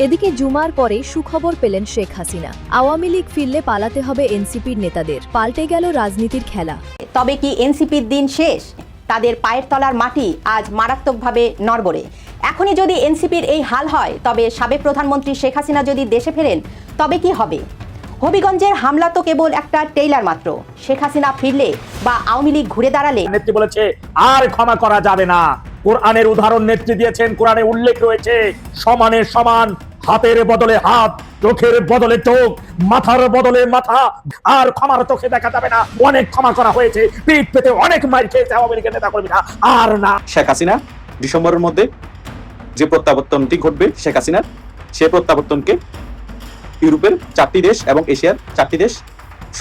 এদিকে জুমার পরে সুখবর পেলেন শেখ হাসিনা। আওয়ামী লীগ ফিরলে পালাতে হবে এনসিপির নেতাদের। পাল্টে গেল রাজনীতির খেলা। তবে কি এনসিপির দিন শেষ? তাদের পায়ের তলার মাটি আজ মারাত্মকভাবে নড়বড়ে। এখনই যদি এনসিপির এই হাল হয়, তবে সাবেক প্রধানমন্ত্রী শেখ হাসিনা যদি দেশে ফেরেন, তবে কি হবে? হবিগঞ্জের হামলা তো কেবল একটা টেইলার মাত্র। শেখ হাসিনা ফিরলে বা আওয়ামী লীগ ঘুরে দাঁড়ালে নেত্রী বলেছে আর ক্ষমা করা যাবে না। কোরআনের উদাহরণ নেত্রী দিয়েছেন, কোরআনে উল্লেখ রয়েছে সমানের সমান, হাতের বদলে হাত, চোখের বদলে চোখ, মাথার বদলে মাথা। আর ক্ষমার চোখে দেখা যাবে না। অনেক ক্ষমা করা হয়েছে, পিঠ পেতে অনেক মার খেয়েছে আওয়ামী লীগের নেতা কর্মীরা, আর না। শেখ হাসিনা ডিসেম্বরের মধ্যে যে প্রত্যাবর্তনটি ঘটবে শেখ হাসিনার, সে প্রত্যাবর্তনকে ইউরোপের 4টি দেশ এবং এশিয়ার 4টি দেশ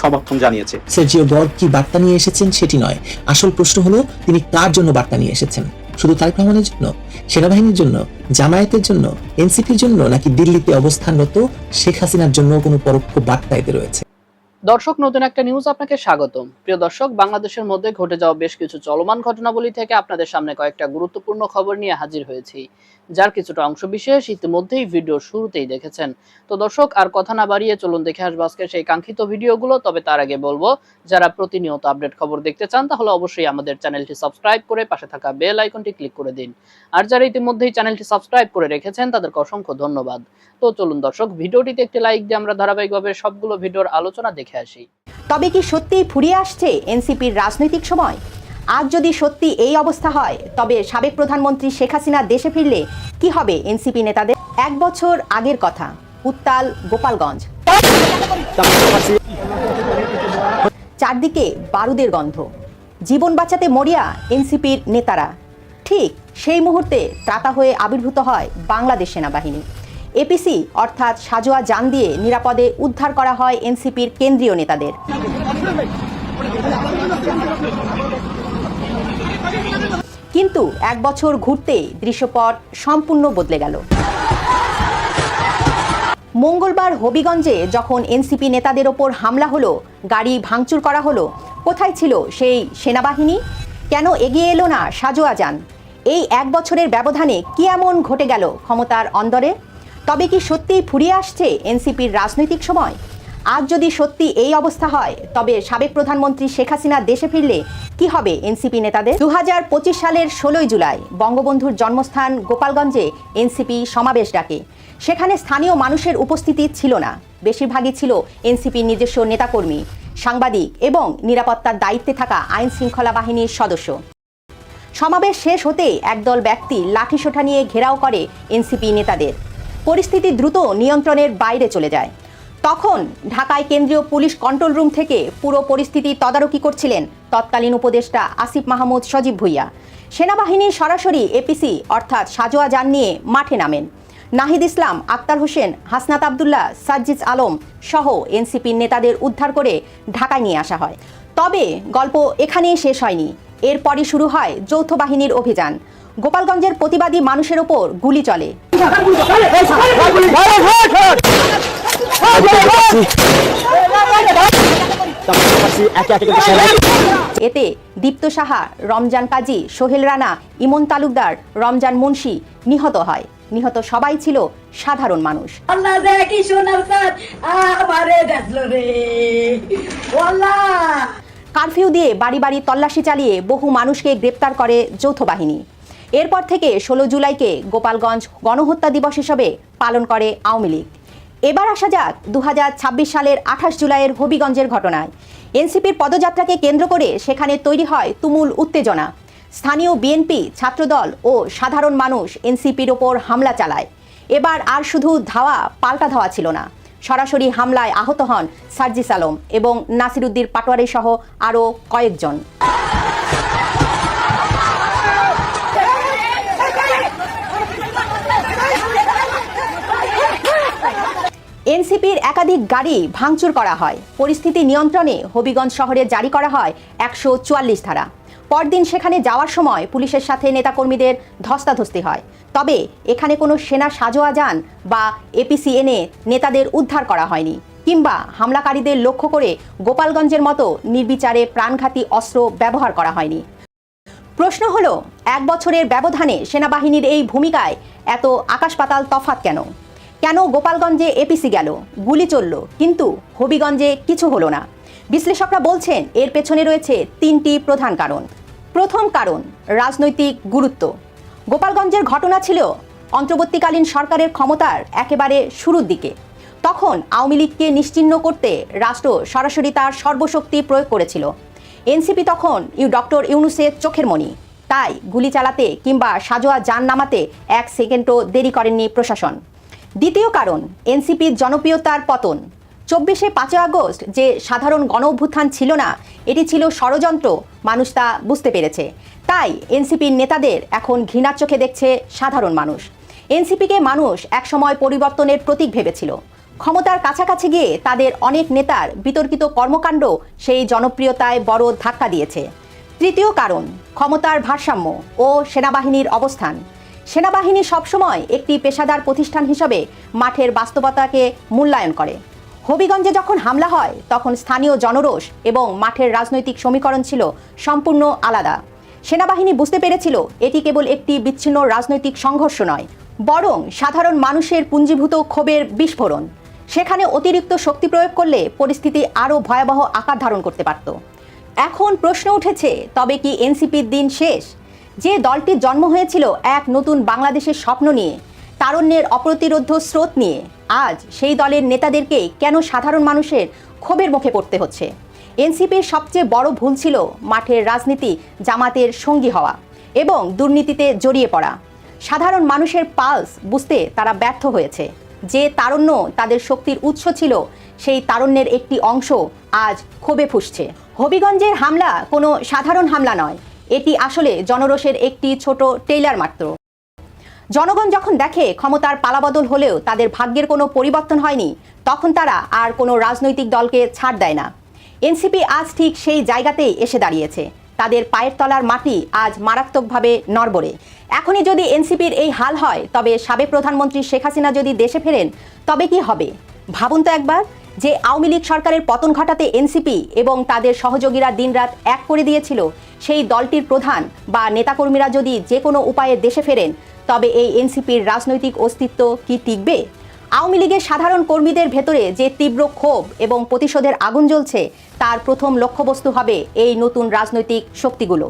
সমর্থন জানিয়েছে। সার্জিও বর্গ কি বার্তা নিয়ে এসেছেন সেটি নয়, আসল প্রশ্ন হলো তিনি কার জন্য বার্তা নিয়ে এসেছেন। শুধু তারেক রহমানের জন্য, সেনাবাহিনীর জন্য, জামায়াতের জন্য, এনসিপির জন্য, নাকি দিল্লিতে অবস্থানরত শেখ হাসিনার জন্য কোনো পরোক্ষ বার্তা এতে রয়েছে? দর্শক, নতুন একটা নিউজ আপনাকে স্বাগতম। প্রিয় দর্শক, বাংলাদেশের মধ্যে ঘটে যাওয়া বেশ কিছু চলমান ঘটনাবলী থেকে আপনাদের সামনে কয়েকটা গুরুত্বপূর্ণ খবর নিয়ে হাজির হয়েছি, যার কিছুটা অংশ বিশেষ ইতিমধ্যেই ভিডিওর শুরুতেই দেখেছেন। তো দর্শক, আর কথা না বাড়িয়ে চলুন দেখে আসবো আজকে সেই কাঙ্ক্ষিত ভিডিওগুলো। তবে তার আগে বলবো, যারা প্রতিনিয়ত আপডেট খবর দেখতে চান, তাহলে অবশ্যই আমাদের চ্যানেলটি সাবস্ক্রাইব করে পাশে থাকা বেল আইকনটি ক্লিক করে দিন। আর যারা ইতিমধ্যেই চ্যানেলটি সাবস্ক্রাইব করে রেখেছেন, তাদেরকে অসংখ্য ধন্যবাদ। তো চলুন দর্শক, ভিডিওটিতে একটি লাইক দিয়ে আমরা ধারাবাহিকভাবে সবগুলো ভিডিওর আলোচনা দেখে আসি। তবে কি সত্যিই ফুরিয়ে আসছে এনসিপির রাজনৈতিক সময়? আজ যদি সত্যি এই অবস্থা হয়, তবে সাবেক প্রধানমন্ত্রী শেখ হাসিনা দেশে ফিরলে কি হবে এনসিপি নেতাদের? 1 বছর আগের কথা, উত্তাল গোপালগঞ্জ, চারদিকে বারুদের গন্ধ, জীবন বাঁচাতে মরিয়া এনসিপির নেতারা। ঠিক সেই মুহূর্তে ত্রাতা হয়ে আবির্ভূত হয় বাংলাদেশ সেনাবাহিনী। এপিসি অর্থাৎ সাজোয়া যান দিয়ে নিরাপদে উদ্ধার করা হয় এনসিপির কেন্দ্রীয় নেতাদের। কিন্তু 1 বছর ঘুরতে দৃশ্যপট সম্পূর্ণ বদলে গেল। মঙ্গলবার হবিগঞ্জে যখন এনসিপি নেতাদের ওপর হামলা হলো, গাড়ি ভাঙচুর করা হলো, কোথায় ছিল সেই সেনাবাহিনী? কেন এগিয়ে এলো না সাজোয়া যান? এই 1 বছরের ব্যবধানে কি এমন ঘটে গেল ক্ষমতার অন্দরে? তবে কি সত্যিই ফুরিয়ে আসছে এনসিপির রাজনৈতিক সময়? আজ যদি সত্যি এই অবস্থা হয়, তবে সাবেক প্রধানমন্ত্রী শেখ হাসিনা দেশে ফিরলে কি হবে এনসিপি নেতাদের? 2025 সালের 16 জুলাই বঙ্গবন্ধুর জন্মস্থান গোপালগঞ্জে এনসিপি সমাবেশ ডাকে। সেখানে স্থানীয় মানুষের উপস্থিতি ছিল না। বেশিরভাগই ছিল এনসিপির নিজস্ব নেতাকর্মী, সাংবাদিক এবং নিরাপত্তার দায়িত্বে থাকা আইন শৃঙ্খলা বাহিনীর সদস্য। সমাবেশ শেষ হতেই একদল ব্যক্তি লাঠিসোঁটা নিয়ে ঘেরাও করে এনসিপি নেতাদের। পরিস্থিতি দ্রুত নিয়ন্ত্রণের বাইরে চলে যায়। তখন ঢাকায় কেন্দ্রীয় পুলিশ কন্ট্রোল রুম থেকে পুরো পরিস্থিতি তদারকি করছিলেন তৎকালীন উপদেষ্টা আসিফ মাহমুদ সজীব ভুইয়া। সেনাবাহিনী সরাসরি এপিসি অর্থাৎ সাজোয়া যান নিয়ে মাঠে নামেন। নাহিদ ইসলাম, আক্তার হোসেন, হাসনাত আবদুল্লাহ, সাজ্জিদ আলম সহ এনসিপির নেতাদের উদ্ধার করে ঢাকায় নিয়ে আসা হয়। তবে গল্প এখানেই শেষ হয়নি। এরপরই শুরু হয় যৌথ বাহিনীর অভিযান। গোপালগঞ্জের প্রতিবাদী মানুষের ওপর গুলি চলে। এতে দীপ্ত সাহা, রমজান কাজী, সোহেল রানা, ইমন তালুকদার, রমজান মুন্সি নিহত হয়। নিহত সবাই ছিল সাধারণ মানুষ। কারফিউ দিয়ে বাড়ি বাড়ি তল্লাশি চালিয়ে বহু মানুষকে গ্রেপ্তার করে যৌথ বাহিনী। এরপর থেকে 16 জুলাইকে গোপালগঞ্জ গণহত্যা দিবস হিসেবে পালন করে আওয়ামী লীগ। এবার আসা যাক 2026 সালের 28 জুলাইয়ের হবিগঞ্জের ঘটনায়। এনসিপির পদযাত্রাকে কেন্দ্র করে সেখানে তৈরি হয় তুমুল উত্তেজনা। স্থানীয় বিএনপি, ছাত্রদল ও সাধারণ মানুষ এনসিপির ওপর হামলা চালায়। এবার আর শুধু ধাওয়া পাল্টা ধাওয়া ছিল না, সরাসরি হামলায় আহত হন সার্জিস আলম এবং নাসিরউদ্দিন পাটোয়ারি সহ আরও কয়েকজন। এনসিপির একাধিক গাড়ি ভাঙচুর করা হয়। পরিস্থিতি নিয়ন্ত্রণে হবিগঞ্জ শহরে জারি করা হয় 144 ধারা। পরদিন সেখানে যাওয়ার সময় পুলিশের সাথে নেতাকর্মীদের ধস্তাধস্তি হয়। তবে এখানে কোনো সেনা সাজোয়া যান বা এপিসি এনে নেতাদের উদ্ধার করা হয়নি, কিংবা হামলাকারীদের লক্ষ্য করে গোপালগঞ্জের মতো নির্বিচারে প্রাণঘাতী অস্ত্র ব্যবহার করা হয়নি। প্রশ্ন হলো, 1 বছরের ব্যবধানে সেনাবাহিনীর এই ভূমিকায় এত আকাশ পাতাল তফাৎ কেন? কেন গোপালগঞ্জে এপিসি গেল, গুলি চলল, কিন্তু হবিগঞ্জে কিছু হলো না? বিশ্লেষকরা বলছেন এর পেছনে রয়েছে তিনটি প্রধান কারণ। প্রথম কারণ, রাজনৈতিক গুরুত্ব। গোপালগঞ্জের ঘটনা ছিল অন্তর্বর্তীকালীন সরকারের ক্ষমতার একেবারে শুরুর দিকে। তখন আওয়ামী লীগকে নিশ্চিহ্ন করতে রাষ্ট্র সরাসরি তার সর্বশক্তি প্রয়োগ করেছিল। এনসিপি তখন ডক্টর ইউনূসের চোখের মণি, তাই গুলি চালাতে কিংবা সাজোয়া যান নামাতে এক সেকেন্ডও দেরি করেননি প্রশাসন। দ্বিতীয় কারণ, এনসিপির জনপ্রিয়তার পতন। 5 আগস্ট যে সাধারণ গণ অভ্যুত্থান ছিল না, এটি ছিল ষড়যন্ত্র, মানুষ তা বুঝতে পেরেছে। তাই এনসিপির নেতাদের এখন ঘৃণার চোখে দেখছে সাধারণ মানুষ। এনসিপিকে মানুষ একসময় পরিবর্তনের প্রতীক ভেবেছিল। ক্ষমতার কাছাকাছি গিয়ে তাদের অনেক নেতার বিতর্কিত কর্মকাণ্ড সেই জনপ্রিয়তায় বড় ধাক্কা দিয়েছে। তৃতীয় কারণ, ক্ষমতার ভারসাম্য ও সেনাবাহিনীর অবস্থান। সেনাবাহিনী সবসময় একটি পেশাদার প্রতিষ্ঠান হিসেবে মাঠের বাস্তবতাকে মূল্যায়ন করে। হবিগঞ্জে যখন হামলা হয় তখন স্থানীয় জনরোষ এবং মাঠের রাজনৈতিক সমীকরণ ছিল সম্পূর্ণ আলাদা। সেনাবাহিনী বুঝতে পেরেছিল এটি কেবল একটি বিচ্ছিন্ন রাজনৈতিক সংঘর্ষ নয়, বরং সাধারণ মানুষের পুঞ্জীভূত ক্ষোভের বিস্ফোরণ। সেখানে অতিরিক্ত শক্তি প্রয়োগ করলে পরিস্থিতি আরও ভয়াবহ আকার ধারণ করতে পারত। এখন প্রশ্ন উঠেছে, তবে কি এনসিপির দিন শেষ? যে দলটির জন্ম হয়েছিল এক নতুন বাংলাদেশের স্বপ্ন নিয়ে, তারুণ্যের অপ্রতিরোধ্য স্রোত নিয়ে, আজ সেই দলের নেতাদেরকে কেন সাধারণ মানুষের ক্ষোভের মুখে পড়তে হচ্ছে? এনসিপির সবচেয়ে বড় ভুল ছিল মাঠের রাজনীতি জামাতের সঙ্গী হওয়া এবং দুর্নীতিতে জড়িয়ে পড়া। সাধারণ মানুষের পালস বুঝতে তারা ব্যর্থ হয়েছে। যে তারুণ্য তাদের শক্তির উৎস ছিল, সেই তারুণ্যের একটি অংশ আজ ক্ষোভে ফুঁসছে। হবিগঞ্জের হামলা কোনো সাধারণ হামলা নয়, এটি আসলে জনরোষের একটি ছোট টেইলার মাত্র। জনগণ যখন দেখে ক্ষমতার পালাবদল হলেও তাদের ভাগ্যের কোনো পরিবর্তন হয়নি, তখন তারা আর কোনো রাজনৈতিক দলকে ছাড় দেয় না। এনসিপি আজ ঠিক সেই জায়গাতেই এসে দাঁড়িয়েছে। তাদের পায়ের তলার মাটি আজ মারাত্মকভাবে নড়বড়ে। এখনই যদি এনসিপির এই হাল হয়, তবে সাবেক প্রধানমন্ত্রী শেখ হাসিনা যদি দেশে ফেরেন, তবে কি হবে? ভাবুন তো একবার, যে আওয়ামী লীগ সরকারের পতন ঘটাতে এনসিপি এবং তাদের সহযোগীরা দিনরাত এক করে দিয়েছিল, সেই দলটির প্রধান বা নেতাকর্মীরা যদি যে কোনো উপায়ে দেশে ফেরেন, তবে এই এনসিপির রাজনৈতিক অস্তিত্ব কি টিকবে? আওয়ামী লীগের সাধারণ কর্মীদের ভেতরে যে তীব্র ক্ষোভ এবং প্রতিশোধের আগুন জ্বলছে, তার প্রথম লক্ষ্যবস্তু হবে এই নতুন রাজনৈতিক শক্তিগুলো।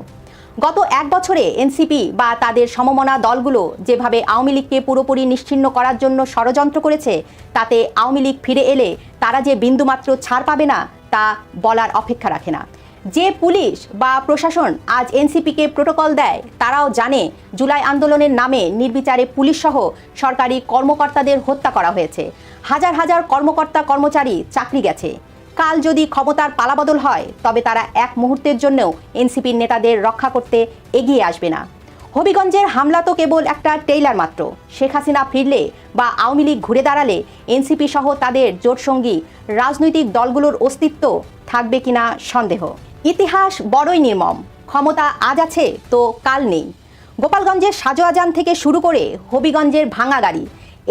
গত 1 বছরে এনসিপি বা তাদের সমমনা দলগুলো যেভাবে আওয়ামী লীগকে পুরোপুরি নিশ্চিহ্ন করার জন্য ষড়যন্ত্র করেছে, তাতে আওয়ামী লীগ ফিরে এলে তারা যে বিন্দুমাত্র ছাড় পাবে না, তা বলার অপেক্ষা রাখে না। যে পুলিশ বা প্রশাসন আজ এনসিপিকে প্রোটোকল দেয়, তারাও জানে জুলাই আন্দোলনের নামে নির্বিচারে পুলিশসহ সরকারি কর্মকর্তাদের হত্যা করা হয়েছে। হাজার হাজার কর্মকর্তা কর্মচারী চাকরি গেছে। কাল যদি ক্ষমতার পালাবদল হয়, তবে তারা এক মুহূর্তের জন্যও এনসিপির নেতাদের রক্ষা করতে এগিয়ে আসবে না। হবিগঞ্জের হামলা তো কেবল একটা টেইলার মাত্র। শেখ হাসিনা ফিরলে বা আওয়ামী লীগ ঘুরে দাঁড়ালে এনসিপি সহ তাদের জোটসঙ্গী রাজনৈতিক দলগুলোর অস্তিত্ব থাকবে কিনা সন্দেহ। ইতিহাস বড়ই নির্মম। ক্ষমতা আজ আছে তো কাল নেই। গোপালগঞ্জের সাজোয়া যান থেকে শুরু করে হবিগঞ্জের ভাঙা গাড়ি,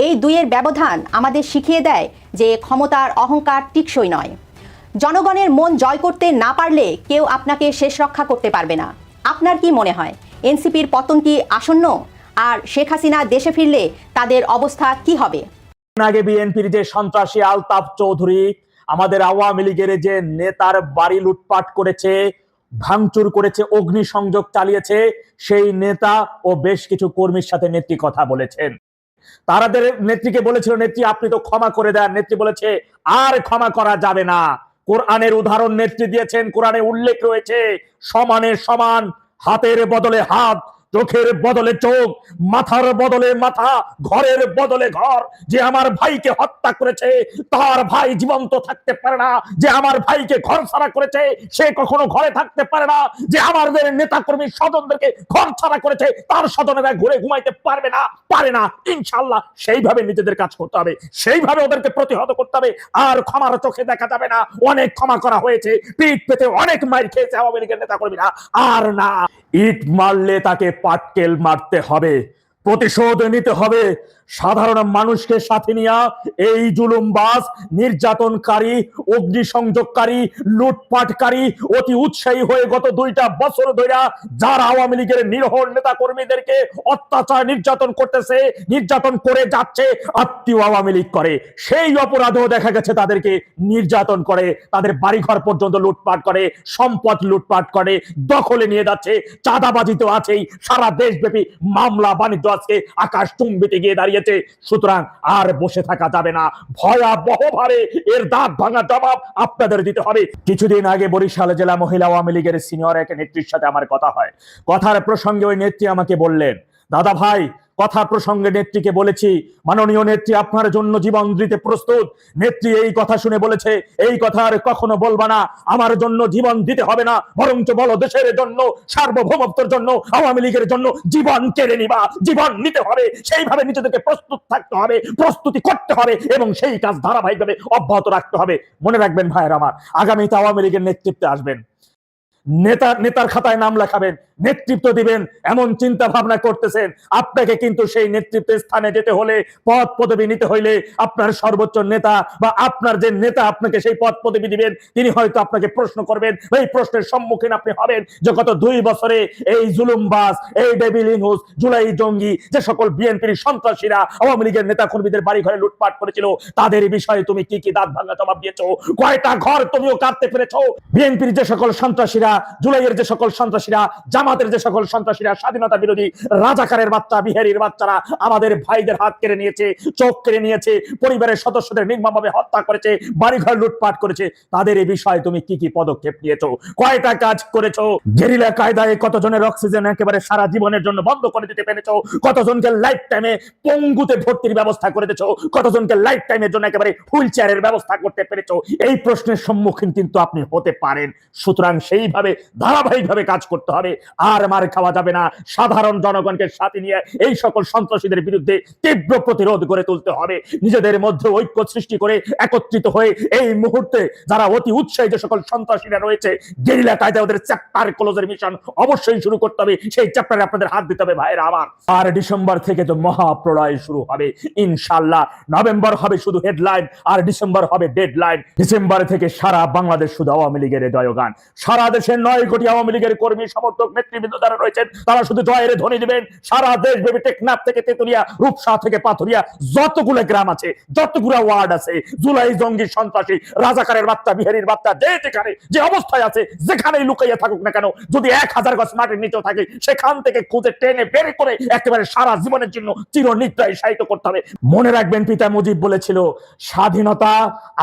এই দুইয়ের ব্যবধান আমাদের শিখিয়ে দেয় যে ক্ষমতার অহংকার টিকসই নয়। জনগণের মন জয় করতে না পারলে কেউ আপনাকে শেষ রক্ষা করতে পারবে না। আপনার কি মনে হয়, এনসিপির পতন কি আসন্ন? আর শেখ হাসিনা দেশে ফিরলে তাদের অবস্থা কি হবে? আগে বিএনপির যে সন্ত্রাসী আলতাফ চৌধুরী আমাদের আওয়ামী লীগের যে নেতার বাড়ি লুটপাট করেছে, ভাঙচুর করেছে, অগ্নিসংযোগ চালিয়েছে, সেই নেতা ও বেশ কিছু কর্মীর সাথে নেত্রী কথা বলেছেন। তাদের নেত্রীকে বলেছিল, নেত্রী আপনি তো ক্ষমা করে দেন। নেত্রী বলেছে আর ক্ষমা করা যাবে না। কোরআনের উদাহরণ নেত্রী দিয়েছেন। কোরআনে উল্লেখ রয়েছে সমানের সমান, হাতের বদলে হাত, চোখের বদলে চোখ, মাথার বদলে মাথা, ঘরের বদলে ঘর। যে আমার ভাইকে হত্যা করেছে তার ভাই জীবন্ত থাকতে পারে না। যে আমার ভাইকে ঘর ছাড়া করেছে সে কখনো ঘরে থাকতে পারে না। যে আমাদের নেতা কর্মী স্বজনদেরকে ঘর ছাড়া করেছে তার স্বজনেরা ঘুরে ঘুমাইতে পারবে না, পারে না। ইনশাআল্লাহ সেইভাবে নিজেদের কাজ করতে হবে, সেইভাবে ওদেরকে প্রতিহত করতে হবে। আর ক্ষমার চোখে দেখা যাবে না। অনেক ক্ষমা করা হয়েছে, পিঠ পেতে অনেক মাইর খেয়েছে আওয়ামী লীগের নেতা কর্মীরা। আর না, ইট মারলে তাকে পাটকেল মারতে হবে। প্রতিশোধ নিতে হবে। সাধারণ মানুষকে সাথে নিয়ে এই জুলুমবাজ, নির্যাতনকারী, অগ্নিসংযোগকারী, লুটপাটকারী অতি উৎসাহী হয়ে গত 2টা বছর ধরে যারা আওয়ামী লীগের নিরহ নেতা কর্মীদেরকে অত্যাচার নির্যাতন করতেছে, নির্যাতন করে যাচ্ছে, আত্মীয় আওয়ামী লীগ করে, সেই অপরাধও দেখা গেছে তাদেরকে নির্যাতন করে, তাদের বাড়িঘর পর্যন্ত লুটপাট করে, সম্পদ লুটপাট করে, দখলে নিয়ে যাচ্ছে। চাঁদাবাজি তো আছেই, সারা দেশব্যাপী মামলা বাণিজ্য আজকে আকাশ চুম্বিতে গিয়ে দাঁড়িয়েছে। সুতরাং আর বসে থাকা যাবে না, ভয়াবহভাবে এর দাঁত ভাঙা জবাব আপনাদের দিতে হবে। কিছুদিন আগে বরিশাল জেলা মহিলা আওয়ামী লীগের সিনিয়র এক নেত্রীর সাথে আমার কথা হয়। কথার প্রসঙ্গে ওই নেত্রী আমাকে বললেন, দাদা ভাই, কথা প্রসঙ্গে নেত্রীকে বলেছি, মাননীয় নেত্রী আপনার জন্য জীবন দিতে প্রস্তুত। নেত্রী এই কথা শুনে বলেছে, এই কথা আর কখনো বলবা না, আমার জন্য জীবন দিতে হবে না, বরঞ্চ বলো দেশের জন্য, সার্বভৌমত্বের জন্য, আওয়ামী লীগের জন্য জীবন কেড়ে নিবা, জীবন নিতে হবে। সেইভাবে নিজেদেরকে প্রস্তুত থাকতে হবে, প্রস্তুতি করতে হবে এবং সেই কাজ ধারাবাহিকভাবে অব্যাহত রাখতে হবে। মনে রাখবেন ভাইয়ের আমার, আগামীতে আওয়ামী লীগের নেতৃত্বে আসবেন, নেতার খাতায় নাম লেখাবেন, নেতৃত্ব দিবেন, এমন চিন্তা ভাবনা করতেছেন, আপনাকে কিন্তু সেই নেতৃত্বের স্থানে যেতে হলে, পদ পদবি নিতে হইলে আপনার সর্বোচ্চ নেতা বা আপনার যে নেতা আপনাকে সেই পদ পদবি দিবেন, তিনি হয়তো আপনাকে প্রশ্ন করবেন। এই প্রশ্নের সম্মুখীন আপনি হবেন যে গত 2 বছরে এই জুলুমবাজ, এই ডেভিল ইনহুস, জুলাই জঙ্গি, যে সকল বিএনপির সন্ত্রাসীরা আওয়ামী লীগের নেতা কর্মীদের বাড়ি ঘরে লুটপাট করেছিল, তাদের বিষয়ে তুমি কি কি দাঁত ভাঙা জবাব দিয়েছো? কয়টা ঘর তুমিও কাটতে পেরেছো? বিএনপির যে সকল সন্ত্রাসীরা, জুলাইয়ের যে সকল সন্ত্রাসীরা, জামাতের যে সকল সন্ত্রাসীরা, স্বাধীনতা বিরোধী রাজাকারের বাচ্চা, বিহারীর বাচ্চারা আমাদের ভাইদের হাত কেড়ে নিয়েছে, চোখ কেড়ে নিয়েছে, পরিবারের সদস্যদের নির্মমভাবে হত্যা করেছে, বাড়িঘর লুটপাট করেছে, তাদের এই বিষয়ে তুমি কি কি পদক্ষেপ নিয়েছো? কয়টা কাজ করেছো? গেরিলা কায়দায় কতজনের অক্সিজেন একেবারে সারা জীবনের জন্য বন্ধ করে দিতে পেরেছো? কতজনকে লাইফ টাইমে পঙ্গুতে ভর্তির ব্যবস্থা করে দিয়েছো? কতজনকে লাইফ টাইমের জন্য একেবারে হুইল চেয়ারের ব্যবস্থা করতে পেরেছো? এই প্রশ্নের সম্মুখীন কিন্তু আপনি হতে পারেন। সুতরাং সেইভাবে ধারাবাহিকভাবে কাজ করতে হবে, আর মার খাওয়া যাবে না। সাধারণ জনগণকে সাথে নিয়ে এই সকল সন্ত্রাসীদের বিরুদ্ধে তীব্র প্রতিরোধ করে তুলতে হবে। নিজেদের মধ্যে ঐক্য সৃষ্টি করে একত্রিত হয়ে এই মুহূর্তে যারা অতি উৎসাহী যে সকল সন্ত্রাসীরা রয়েছে, গেরিলা কায়দায় ওদের চ্যাপ্টার ক্লোজের মিশন অবশ্যই শুরু করতে হবে। সেই চ্যাপ্টারে আপনাদের হাত দিতে হবে ভাইয়েরা আমার। আর ডিসেম্বর থেকে তো মহাপ্রলয় শুরু হবে ইনশাআল্লাহ। নভেম্বর হবে শুধু হেডলাইন, আর ডিসেম্বর হবে ডেডলাইন। ডিসেম্বর থেকে সারা বাংলাদেশ শুধু আওয়ামী লীগের জয়গান। সারা দেশের 9 কোটি আওয়ামী লীগের কর্মী সমর্থক নেতৃবৃন্দ যারা রয়েছেন, তারা শুধু জয়ের ধ্বনি দিবেন। সারা দেশব্যাপী টেকনাফ থেকে তেতুলিয়া, রূপসা থেকে পাথুরিয়া, যতগুলো গ্রাম আছে, যতগুলো ওয়ার্ড আছে, জুলাই জঙ্গি সন্ত্রাসী রাজাকারের বাচ্চা, বিহারীর বাচ্চা, যে যেখানে যে অবস্থায় আছে, যেখানেই লুকাইয়া থাকুক না কেন, যদি 1000 গজ মাটির নিচেও থাকে, সেখান থেকে খুঁজে টেনে বের করে একেবারে সারা জীবনের জন্য চিরনিদ্রায় শায়িত করতে হবে। মনে রাখবেন, পিতা মুজিব বলেছিল, স্বাধীনতা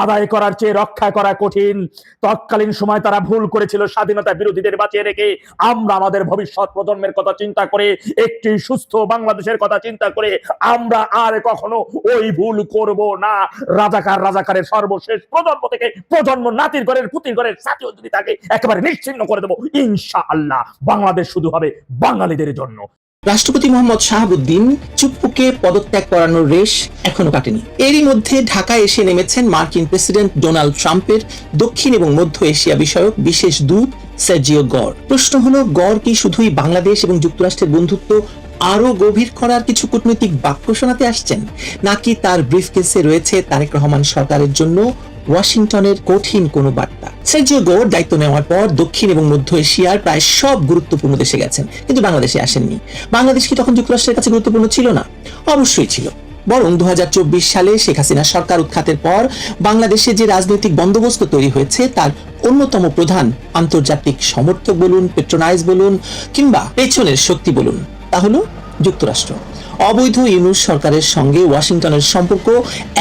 আদায় করার চেয়ে রক্ষা করা কঠিন। তৎকালীন সময় তারা ভুল করেছিল, স্বাধীনতা বিরোধীদের বাঁচিয়ে রেখে আমরা আমাদের ভবিষ্যৎ প্রজন্মের কথা চিন্তা করে, একটি সুস্থ বাংলাদেশের কথা চিন্তা করে আমরা আর কখনো ওই ভুল করব না। রাজাকারের সর্বশেষ প্রজন্ম থেকে প্রজন্ম, নাতির ঘরের পুতির ঘরের সাথীও যদি থাকে, একেবারে নিশ্চিহ্ন করে দেবো ইনশাআল্লাহ। বাংলাদেশ শুধু হবে বাঙালিদের জন্য। রাষ্ট্রপতি মোহাম্মদ শাহাবুদ্দিন চুপ্পুকে পদত্যাগ করানোর রেশ এখনো কাটেনি। এরই মধ্যে ঢাকায় এসে নেমেছেন মার্কিন প্রেসিডেন্ট ডোনাল্ড ট্রাম্পের দক্ষিণ এবং মধ্য এশিয়া বিষয়ক বিশেষ দূত সার্জিও গড়। প্রশ্ন হলো, গড় কি শুধুই বাংলাদেশ এবং যুক্তরাষ্ট্রের বন্ধুত্ব আরো গভীর করার কিছু কূটনৈতিক বাক্য শোনাতে আসছেন, নাকি তার ব্রিফকেসে রয়েছে তারেক রহমান সরকারের জন্য ওয়াশিংটনের কঠিন কোনো বার্তা? সার্জিও গড় দায়িত্ব নেওয়ার পর দক্ষিণ এবং মধ্য এশিয়ার প্রায় সব গুরুত্বপূর্ণ দেশে গেছেন, কিন্তু বাংলাদেশে আসেননি। বাংলাদেশ কি তখন যুক্তরাষ্ট্রের কাছে গুরুত্বপূর্ণ ছিল না? অবশ্যই ছিল। বরং 2024 সালে শেখ হাসিনা সরকার উৎখাতের পর বাংলাদেশে যে রাজনৈতিক বন্দোবস্ত তৈরি হয়েছে, তার অন্যতম প্রধান আন্তর্জাতিক সমর্থক বলুন, পেট্রোনাইজ বলুন, কিংবা পেছনের শক্তি বলুন, তা হলো যুক্তরাষ্ট্র। অবৈধ ইউনূস সরকারের সঙ্গে ওয়াশিংটনের সম্পর্ক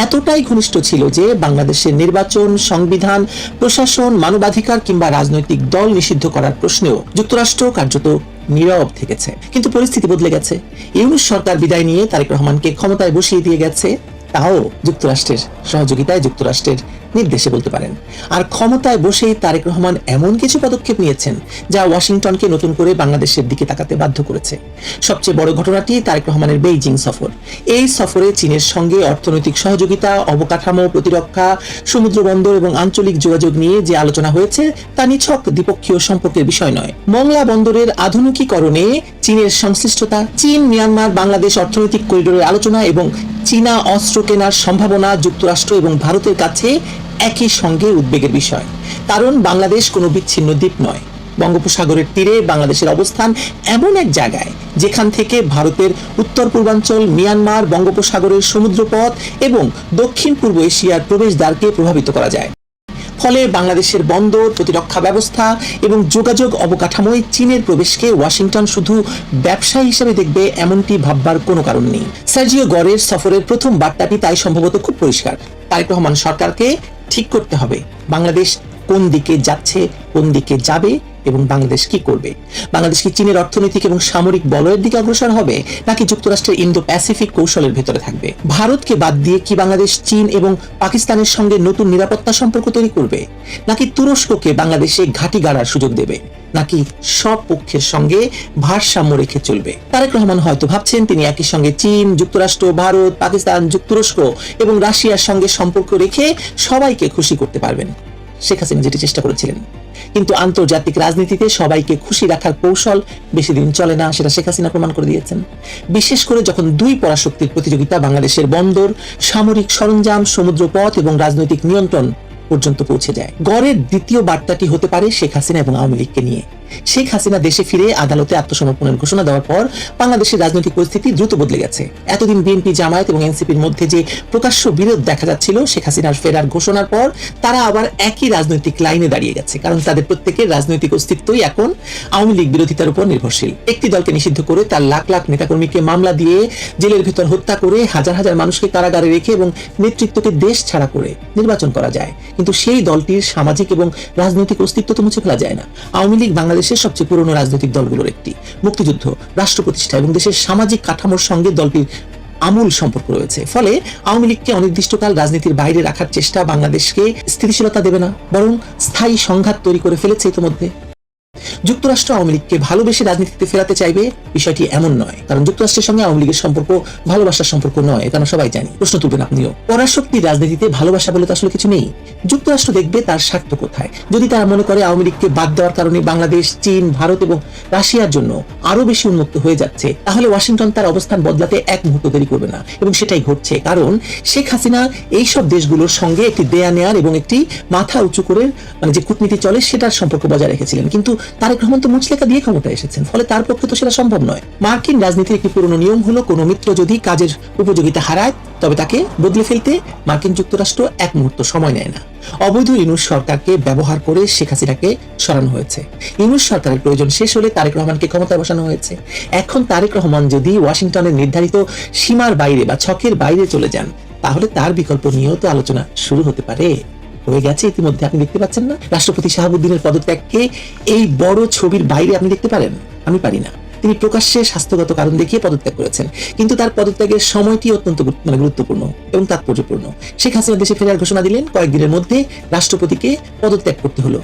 এতটাই ঘনিষ্ঠ ছিল যে বাংলাদেশের নির্বাচন, সংবিধান, প্রশাসন, মানবাধিকার কিংবা রাজনৈতিক দল নিষিদ্ধ করার প্রশ্নেও যুক্তরাষ্ট্র কার্যত নীরব থেকেছে। কিন্তু পরিস্থিতি বদলে গেছে। ইউনূস সরকার বিদায় নিয়ে তারেক রহমানকে ক্ষমতায় বসিয়ে দিয়ে গেছে তাও যুক্তরাষ্ট্রের সহযোগিতায়, যুক্তরাষ্ট্রের নির্দেশে বলতে পারেন। আর ক্ষমতায় বসেই তারেক রহমান এমন কিছু পদক্ষেপ নিয়েছেন যা ওয়াশিংটনকে নতুন করে বাংলাদেশের দিকে তাকাতে বাধ্য করেছে। সবচেয়ে বড় ঘটনাটি তারেক রহমানের বেইজিং সফর। এই সফরে চীনের সঙ্গে অর্থনৈতিক সহযোগিতা, অবকাঠামো, প্রতিরক্ষা, সমুদ্র বন্দর এবং আঞ্চলিক যোগাযোগ নিয়ে যে আলোচনা হয়েছে তা নিছক দ্বিপক্ষীয় সম্পর্কের বিষয় নয়। মংলা বন্দরের আধুনিকীকরণে চীনের সংশ্লিষ্টতা, চীন মিয়ানমার বাংলাদেশ অর্থনৈতিক করিডোরের আলোচনা এবং চীনা অস্ত্র কেনার সম্ভাবনা যুক্তরাষ্ট্র এবং ভারতের কাছে একই সঙ্গে উদ্বেগের বিষয়। কারণ বাংলাদেশ কোনো বিচ্ছিন্ন দ্বীপ নয়। বঙ্গোপসাগরের তীরে বাংলাদেশের অবস্থান এমন এক জায়গায় যেখান থেকে ভারতের উত্তর পূর্বাঞ্চল, মিয়ানমার, বঙ্গোপসাগরের সমুদ্রপথ এবং দক্ষিণ পূর্ব এশিয়ার প্রবেশদ্বারকে প্রভাবিত করা যায়। ফলে বাংলাদেশের বন্দর, প্রতিরক্ষা ব্যবস্থা এবং যোগাযোগ অবকাঠামোয় চীনের প্রবেশকে ওয়াশিংটন শুধু ব্যবসা হিসেবে দেখবে এমনটি ভাববার কোনো কারণ নেই। সার্জিও গরের সফরের প্রথম বার্তাটি তাই সম্ভবত খুব পরিষ্কার। তারেক রহমান সরকারকে ঠিক করতে হবে বাংলাদেশ কোন দিকে যাচ্ছে, কোন দিকে যাবে এবং বাংলাদেশ কি করবে। বাংলাদেশ কি চীনের অর্থনৈতিক এবং সামরিক বলয়ের দিকে অগ্রসর হবে, নাকি যুক্তরাষ্ট্রের ইন্দো প্যাসিফিক কৌশলের ভেতরে থাকবে? ভারতকে বাদ দিয়ে কি বাংলাদেশ চীন এবং পাকিস্তানের সঙ্গে নতুন নিরাপত্তা সম্পর্ক তৈরি করবে, নাকি তুরস্ককে বাংলাদেশে ঘাঁটি গাড়ার সুযোগ দেবে, নাকি সব পক্ষের সঙ্গে ভারসাম্য রেখে চলবে? তারেক রহমান হয়তো ভাবছেন তিনি একই সঙ্গে চীন, যুক্তরাষ্ট্র, ভারত, পাকিস্তান, তুরস্ক এবং রাশিয়ার সঙ্গে সম্পর্ক রেখে সবাইকে খুশি করতে পারবেন। শেখ হাসিনা যেটি চেষ্টা করেছিলেন। কিন্তু আন্তর্জাতিক রাজনীতিতে সবাইকে খুশি রাখার কৌশল বেশি দিন চলে না, সেটা শেখ হাসিনা প্রমাণ করে দিয়েছেন। বিশেষ করে যখন দুই পরাশক্তির প্রতিযোগিতা বাংলাদেশের বন্দর, সামরিক সরঞ্জাম, সমুদ্রপথ এবং রাজনৈতিক নিয়ন্ত্রণ পর্যন্ত পৌঁছে যায়। গড়ের দ্বিতীয় বার্তাটি হতে পারে শেখ হাসিনা এবং আওয়ামী লীগকে নিয়ে। শেখ হাসিনা দেশে ফিরে আদালতে আত্মসমর্পণের ঘোষণা দেওয়ার পর বাংলাদেশের রাজনৈতিক পরিস্থিতি দ্রুত বদলে গেছে। এতদিন বিএনপি, জামায়াত এবং এনসিপির মধ্যে যে প্রকাশ্য বিরোধ দেখা যাচ্ছিল, শেখ হাসিনার ফেরার ঘোষণার পর তারা আবার একই রাজনৈতিক লাইনে দাঁড়িয়ে গেছে। কারণ তাদের প্রত্যেকের রাজনৈতিক অস্তিত্বই এখন আওয়ামী লীগ বিরোধিতার উপর নির্ভরশীল। একটি দলকে নিষিদ্ধ করে তার লাখ লাখ নেতাকর্মীকে মামলা দিয়ে জেলের ভেতর হত্যা করে হাজার হাজার মানুষকে কারাগারে রেখে এবং নেতৃত্বকে দেশ ছাড়া করে নির্বাচন করা যায়, কিন্তু সেই দলটির সামাজিক এবং রাজনৈতিক অস্তিত্ব তো মুছে ফেলা যায় না। আওয়ামী লীগ বাংলাদেশের সবচেয়ে পুরনো রাজনৈতিক দলগুলোর একটি। মুক্তিযুদ্ধ, রাষ্ট্র প্রতিষ্ঠা এবং দেশের সামাজিক কাঠামোর সঙ্গে দলটির আমূল সম্পর্ক রয়েছে। ফলে আওয়ামী লীগকে অনির্দিষ্টকাল রাজনীতির বাইরে রাখার চেষ্টা বাংলাদেশকে স্থিতিশীলতা দেবে না, বরং স্থায়ী সংঘাত তৈরি করে ফেলেছে ইতিমধ্যে। যুক্তরাষ্ট্র আওয়ামী লীগকে ভালোবেসে রাজনীতিতে ফেরাতে চাইবে, বিষয়টি এমন নয়। কারণ যুক্তরাষ্ট্রের সঙ্গে আওয়ামী লীগের সম্পর্ক ভালোবাসার সম্পর্ক নয়, এটা আমরা সবাই জানি। প্রশ্ন তুলবেন আপনিও। পরাশক্তির রাজনীতিতে ভালোবাসা বলে তো আসলে কিছু নেই। যুক্তরাষ্ট্র দেখবে তার স্বার্থ কোথায়। যদি তারা মনে করে আওয়ামী লীগকে বাদ দেওয়ার কারণে বাংলাদেশ, চীন, ভারত এবং রাশিয়ার জন্য আরো বেশি উন্মুক্ত হয়ে যাচ্ছে, তাহলে ওয়াশিংটন তার অবস্থান বদলাতে এক মুহূর্ত দেরি করবে না। এবং সেটাই ঘটছে, কারণ শেখ হাসিনা এইসব দেশগুলোর সঙ্গে একটি দেয়া নেয়ার এবং একটি মাথা উঁচু করে যে কূটনীতি চলে সেটার সম্পর্ক বজায় রেখেছিলেন। কিন্তু তারেক রহমান তো মুচলেখা দিয়ে ক্ষমতায় এসেছেন, ফলে তার পক্ষে তো সেটা সম্ভব নয়। মার্কিন রাজনীতির একটি পুরনো নিয়ম হলো, কোনো মিত্র যদি কাজের উপযোগিতা হারায় তবে তাকে বদলে ফেলতে মার্কিন যুক্তরাষ্ট্র এক মুহূর্ত সময় নেয় না। অবৈধ ইউনূস সরকারকে ব্যবহার করে শেখ হাসিনাকে সরানো হয়েছে। ইউনূস সরকারের প্রয়োজন শেষ হলে তারেক রহমানকে ক্ষমতায় বসানো হয়েছে। এখন তারেক রহমান যদি ওয়াশিংটনের নির্ধারিত সীমার বাইরে বা ছকের বাইরে চলে যান, তাহলে তার বিকল্প নিয়েও তো আলোচনা শুরু হতে পারে। হয়ে গেছে ইতিমধ্যে, আপনি দেখতে পাচ্ছেন না? রাষ্ট্রপতি শাহাবুদ্দিনের পদত্যাগকে এই বড় ছবির বাইরে আপনি দেখতে পারেন? আমি পারি না। তিনি প্রকাশ্যে স্বাস্থ্যগত কারণ দেখিয়ে পদত্যাগ করেছেন, কিন্তু তার পদত্যাগের সময়টি অত্যন্ত গুরুত্বপূর্ণ এবং তাৎপর্যপূর্ণ। শেখ হাসিনা দেশে ফেরার ঘোষণা দিলেন, কয়েকদিনের মধ্যে রাষ্ট্রপতিকে পদত্যাগ করতে হলো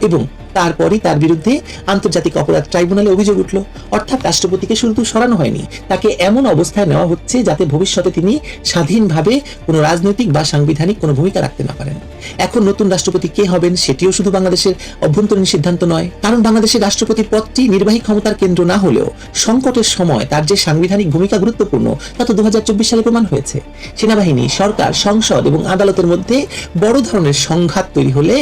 এবং তারপরই তার বিরুদ্ধে আন্তর্জাতিক অপরাধ ট্রাইব্যুনালে অভিযোগ উঠল। অর্থাৎ রাষ্ট্রপতিকে শুধু সরানো হয়নি, তাকে এমন অবস্থায় নেওয়া হচ্ছে যাতে ভবিষ্যতে তিনি স্বাধীনভাবে কোনো রাজনৈতিক বা সাংবিধানিক কোনো ভূমিকা রাখতে না পারেন। এখন নতুন রাষ্ট্রপতি কে হবেন সেটিও শুধু বাংলাদেশের অভ্যন্তরীণ সিদ্ধান্ত নয়, কারণ বাংলাদেশের রাষ্ট্রপতির পদটি নির্বাহী ক্ষমতার কেন্দ্র না হলেও সংকটের সময় তার যে সাংবিধানিক ভূমিকা গুরুত্বপূর্ণ তা তো 2024 সালে প্রমাণ হয়েছে। সেনাবাহিনী, সরকার, সংসদ এবং আদালতের মধ্যে বড় ধরনের সংঘাত তৈরি হলে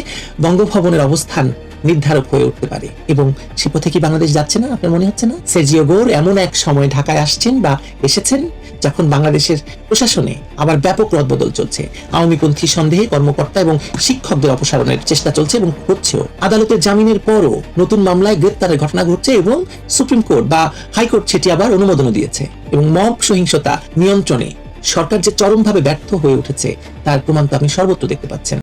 বঙ্গভবনের অবস্থান নির্ধারক হয়ে উঠতে পারে। এবং সে পথে কি বাংলাদেশ যাচ্ছে না? আপনার মনে হচ্ছে না? সার্জিও গোর এমন এক সময় ঢাকায় আসছেন বা এসেছেন যখন বাংলাদেশের প্রশাসনে আবার ব্যাপক রদবদল চলছে। আওয়ামীপন্থী সন্দেহে কর্মকর্তা এবং শিক্ষকদের অপসারণের চেষ্টা চলছে এবং হচ্ছেও। আদালতের জামিনের পরও নতুন মামলায় গ্রেপ্তারের ঘটনা ঘটছে এবং সুপ্রিম কোর্ট বা হাইকোর্ট সেটি আবার অনুমোদনও দিয়েছে। এবং মব সহিংসতা নিয়ন্ত্রণে সরকার যে চরমভাবে ব্যর্থ হয়ে উঠেছে তার প্রমাণ তো আপনি সর্বত্র দেখতে পাচ্ছেন।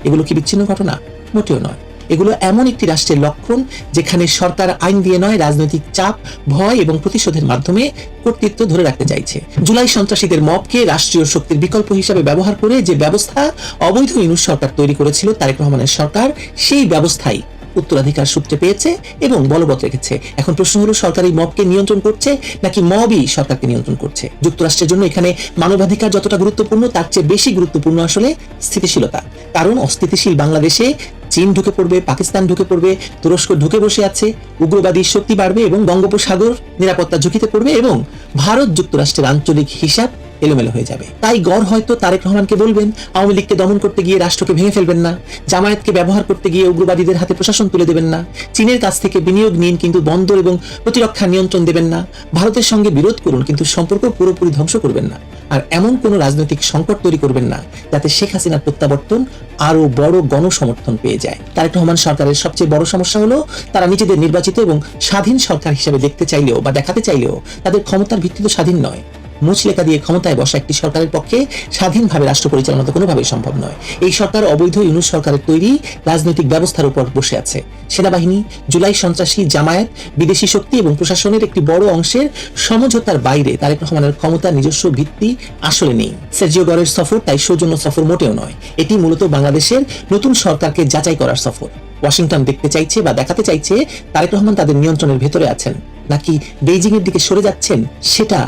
এগুলো কি বিচ্ছিন্ন ঘটনা? মোটেও নয়। এগুলো এমন একটি রাষ্ট্রের লক্ষণ যেখানে সরকার আইন দিয়ে নয়, রাজনৈতিক চাপ, ভয় এবং প্রতিশোধের মাধ্যমে কর্তৃত্ব ধরে রাখতে চাইছে। জুলাই সন্ত্রাসীদের মবকে রাষ্ট্রীয় শক্তির বিকল্প হিসাবে ব্যবহার করে যে ব্যবস্থা অবৈধ ইউনূস সরকার তৈরি করেছিল তারেক রহমানের সরকার, সেই ব্যবস্থাই উত্তরাধিকার সূত্রে পেয়েছে এবং বলবৎ রেখেছে। এখন প্রশ্ন হলো, সরকার এই মবকে নিয়ন্ত্রণ করছে নাকি মবই সরকারকে নিয়ন্ত্রণ করছে? যুক্তরাষ্ট্রের জন্য এখানে মানবাধিকার যতটা গুরুত্বপূর্ণ, তার চেয়ে বেশি গুরুত্বপূর্ণ আসলে স্থিতিশীলতা। কারণ অস্থিতিশীল বাংলাদেশে চীন ঢুকে পড়বে, পাকিস্তান ঢুকে পড়বে, তুরস্ক ঢুকে বসে আছে, উগ্রবাদী শক্তি বাড়বে এবং বঙ্গোপসাগর নিরাপত্তা ঝুঁকিতে পড়বে এবং ভারত যুক্তরাষ্ট্রের আঞ্চলিক হিসাব এলোমেলো হয়ে যাবে। তাই গড় হয়তো তারেক রহমানকে বলবেন, আওয়ামী লীগকে দমন করতে গিয়ে রাষ্ট্রকে ভেঙে ফেলবেন না, জামায়াতকে ব্যবহার করতে গিয়ে উগ্রবাদীদের হাতে প্রশাসন তুলে দেবেন না, চীনের কাছ থেকে বিনিয়োগ নিন কিন্তু বন্দর এবং প্রতিরক্ষা নিয়ন্ত্রণ দেবেন না, ভারতের সঙ্গে বিরোধ করুন কিন্তু সম্পর্ক পুরোপুরি ধ্বংস করবেন না, আর এমন কোন রাজনৈতিক সংকট তৈরি করবেন না যাতে শেখ হাসিনার প্রত্যাবর্তন আরো বড় গণসমর্থন পেয়ে যায়। তারেক রহমান সরকারের সবচেয়ে বড় সমস্যা হলো, তারা নিজেদের নির্বাচিত এবং স্বাধীন সরকার হিসেবে দেখতে চাইলেও বা দেখাতে চাইলেও তাদের ক্ষমতার ভিত্তি তো স্বাধীন নয়। মুচলেখা দিয়ে ক্ষমতায় বসা একটি সরকারের পক্ষে স্বাধীনভাবে রাষ্ট্র পরিচালনা তো কোনোভাবেই সম্ভব নয়। এই সরকার অবৈধ ইউনূস সরকারের তৈরি রাজনৈতিক ব্যবস্থার উপর বসে আছে। সেনাবাহিনী, জুলাই সন্ত্রাসী, জামায়াত, বিদেশি শক্তি এবং প্রশাসনের একটি বড় অংশের সমঝোতার বাইরে তারেক রহমানের ক্ষমতার নিজস্ব ভিত্তি আসলে নেই। সার্জিও গরের সফর তাই সৌজন্য সফর মোটেও নয়, এটি মূলত বাংলাদেশের নতুন সরকারকে যাচাই করার সফর। ওয়াশিংটন দেখতে চাইছে বা দেখাতে চাইছে তারেক রহমান তাদের নিয়ন্ত্রণের ভেতরে আছেন নাকি বেইজিং এর দিকে সরে যাচ্ছেন, সেটা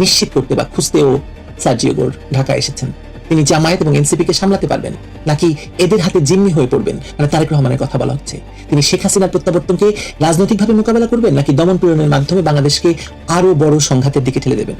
নিশ্চিত করতে বা খুঁজতেও সার্জিও গোর ঢাকা এসেছেন। তিনি জামায়াত এবং এনসিপি কে সামলাতে পারবেন নাকি এদের হাতে জিম্মি হয়ে পড়বেন, মানে তারেক রহমানের কথা বলা হচ্ছে। তিনি শেখ হাসিনার প্রত্যাবর্তনকে রাজনৈতিকভাবে মোকাবেলা করবেন নাকি দমন পীড়নের মাধ্যমে বাংলাদেশকে আরো বড় সংঘাতের দিকে ঠেলে দেবেন?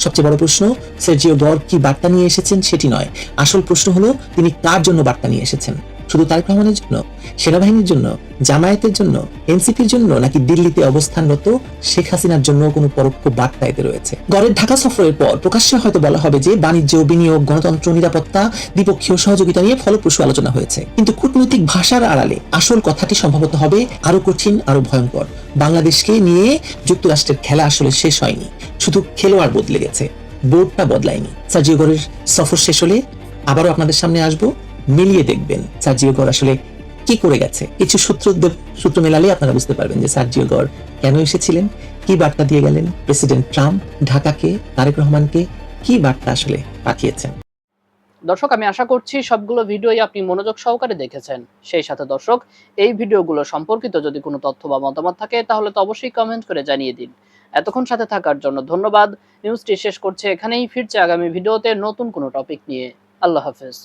সবচেয়ে বড় প্রশ্ন, সার্জিও গর কি বার্তা নিয়ে এসেছেন সেটি নয়, আসল প্রশ্ন হলো তিনি কার জন্য বার্তা নিয়ে এসেছেন। শুধু তারেক রহমানের জন্য, সেনাবাহিনীর জন্য, জামায়াতের জন্য, এনসিপির জন্য নাকি দিল্লিতে অবস্থানরত শেখ হাসিনার জন্য কোনো পরোক্ষ বার্তা এতে রয়েছে? গড়ের ঢাকা সফরের পর প্রকাশ্যে হয়তো বলা হবে যে বাণিজ্য, বিনিয়োগ, গণতন্ত্র, নিরাপত্তা, দ্বিপক্ষীয় সহযোগিতা নিয়ে ফলপ্রসূ আলোচনা হয়েছে, কিন্তু কূটনৈতিক ভাষার আড়ালে আসল কথাটি সম্ভবত হবে আরো কঠিন, আরো ভয়ঙ্কর। বাংলাদেশকে নিয়ে যুক্তরাষ্ট্রের খেলা আসলে শেষ হয়নি, শুধু খেলোয়াড় বদলে গেছে, বোর্ডটা বদলায়নি। সার্জিও গরের সফর শেষ হলে আবারও আপনাদের সামনে আসবো, মিলিয়ে দেখবেন সার্জিও গর আসলে কি করে গেছে। কিছু সূত্র মেলালে আপনারা বুঝতে পারবেন যে সার্জিও গর কেন এসেছিলেন, কি বার্তা দিয়ে গেলেন, প্রেসিডেন্ট ট্রাম্প ঢাকাকে, তারেক রহমানকে কি বার্তা আসলে পাঠিয়েছেন। দর্শক, আমি আশা করছি সবগুলো ভিডিওই আপনি মনোযোগ সহকারে দেখেছেন। সেই সাথে দর্শক, এই ভিডিওগুলো সম্পর্কিত যদি কোনো তথ্য বা মতামত থাকে তাহলে তো অবশ্যই কমেন্ট করে জানিয়ে দিন। এতক্ষণ সাথে থাকার জন্য ধন্যবাদ। নিউজটি শেষ করছে এখানেই, ফিরছে আগামী ভিডিওতে নতুন কোনো টপিক নিয়ে। আল্লাহ হাফেজ।